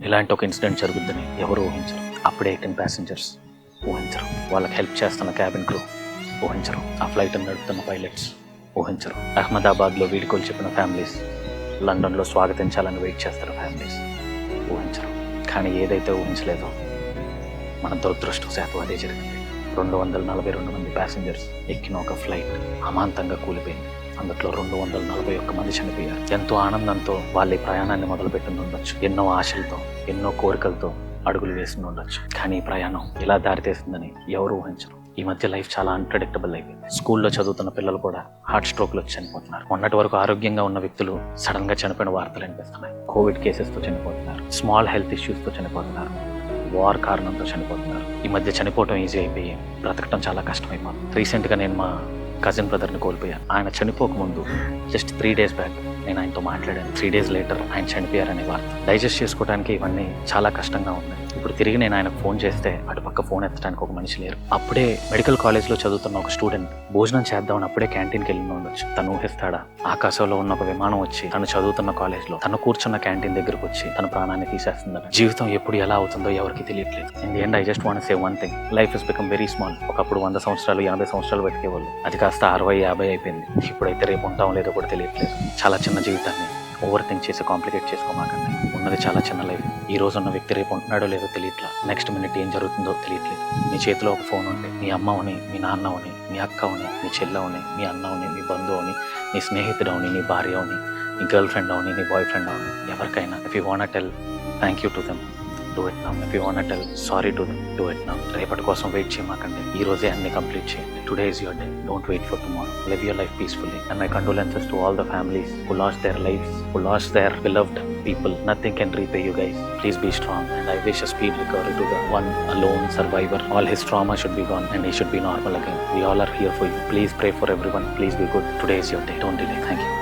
ఇలాంటి ఒక ఇన్సిడెంట్ జరుగుద్దని ఎవరు ఊహించరు. అప్పుడే 10 ప్యాసింజర్స్ ఊహించరు. వాళ్ళకి హెల్ప్ చేస్తున్న క్యాబిన్ క్రూ ఊహించరు. ఆ ఫ్లైట్ నడుపుతున్న పైలట్స్ ఊహించరు. అహ్మదాబాద్లో వీడ్కోలు చెప్పిన ఫ్యామిలీస్, లండన్లో స్వాగతించాలని వెయిట్ చేస్తారు ఫ్యామిలీస్ ఊహించరు. కానీ ఏదైతే ఊహించలేదో మన దురదృష్టవశాత్తు అదే జరిగింది. 242 మంది ప్యాసింజర్స్ ఎక్కిన ఒక ఫ్లైట్ అమాంతంగా కూలిపోయింది. అందులో 241 మంది చనిపోయారు. ఎంతో ఆనందంతో వాళ్ళ ఈ ప్రయాణాన్ని మొదలుపెట్టి ఉండొచ్చు. ఎన్నో ఆశలతో, ఎన్నో కోరికలతో అడుగులు వేసి ఉండొచ్చు. కానీ ఈ ప్రయాణం ఇలా దారితీస్తుందని ఎవరు ఊహించరు. ఈ మధ్య లైఫ్ చాలా అన్ప్రెడిక్టబుల్ అయిపోయింది. స్కూల్లో చదువుతున్న పిల్లలు కూడా హార్ట్ స్ట్రోక్లు వచ్చి చనిపోతున్నారు. మొన్నటి వరకు ఆరోగ్యంగా ఉన్న వ్యక్తులు సడన్ గా చనిపోయిన వార్తలు అనిపిస్తున్నాయి. కోవిడ్ కేసెస్తో చనిపోతున్నారు. స్మాల్ హెల్త్ ఇష్యూస్తో చనిపోతున్నారు. వార్ కారణంతో చనిపోతున్నారు. ఈ మధ్య చనిపోవటం ఈజీ అయిపోయి బ్రతకటం చాలా కష్టమైపోతుంది. రీసెంట్గా నేను మా కజిన్ బ్రదర్ని కోల్పోయాను. ఆయన చనిపోకముందు జస్ట్ 3 days బ్యాక్ నేను ఆయనతో మాట్లాడాను. 3 days లేటర్ ఆయన చనిపోయారనే వార్త డైజెస్ట్ చేసుకోవడానికి ఇవన్నీ చాలా కష్టంగా ఉన్నాయి. ఇప్పుడు తిరిగి నేను ఆయనకు ఫోన్ చేస్తే అటుపక్క ఫోన్ ఎత్తడానికి ఒక మనిషి లేరు. అప్పుడే మెడికల్ కాలేజ్లో చదువుతున్న ఒక స్టూడెంట్ భోజనం చేద్దామని అప్పుడే క్యాంటీన్కి వెళ్ళి ఉండొచ్చు. తను ఊహిస్తాడా ఆకాశంలో ఉన్న ఒక విమానం వచ్చి తను చదువుతున్న కాలేజ్లో తను కూర్చున్న క్యాంటీన్ దగ్గరకు వచ్చి తన ప్రాణాన్ని తీసేస్తుందని? జీవితం ఎప్పుడు ఎలా అవుతుందో ఎవరికి తెలియట్లేదు. In the end I just want say one thing, life is become very small. ఒకప్పుడు 100 సంవత్సరాలు 80 సంవత్సరాలు బతికేవాళ్ళు, అది కాస్త 60-50 అయిపోయింది. ఇప్పుడైతే రేపు ఉంటాం లేదో కూడా తెలియట్లేదు. చాలా చిన్న జీవితాన్ని ఓవర్ థింక్ చేసి కాంప్లికేట్ చేసుకోమాకండి. ఉన్నది చాలా చిన్న లైఫ్. ఈ రోజు ఉన్న వ్యక్తి రేపు ఉంటున్నాడో లేదో తెలియట్లా. నెక్స్ట్ మినిట్ ఏం జరుగుతుందో తెలియట్లేదు. మీ చేతిలో ఒక ఫోన్ ఉంటే మీ అమ్మవని, మీ నాన్నవని, మీ అక్కవని, మీ చెల్లవని, మీ అన్నవని, మీ బంధువుని, మీ స్నేహితుడవని, నీ భార్య అవని, నీ గర్ల్ ఫ్రెండ్ అవని, నీ బాయ్ ఫ్రెండ్ అవని, ఎవరికైనా if you want tell thank you to them, do it now. If you want tell sorry to them, do it now. రేపటి కోసం వెయిట్ చేయమాకండి. ఈ రోజే అన్ని కంప్లీట్ చేయండి. Today is your day. Don't wait for tomorrow. Live your life peacefully. And my condolences to all the families who lost their lives, who lost their beloved people. Nothing can repay you guys. Please be strong, and I wish a speed recovery to the one alone survivor. All his trauma should be gone and he should be normal again. We all are here for you. Please pray for everyone. Please be good. Today is your day. Don't delay. Thank you.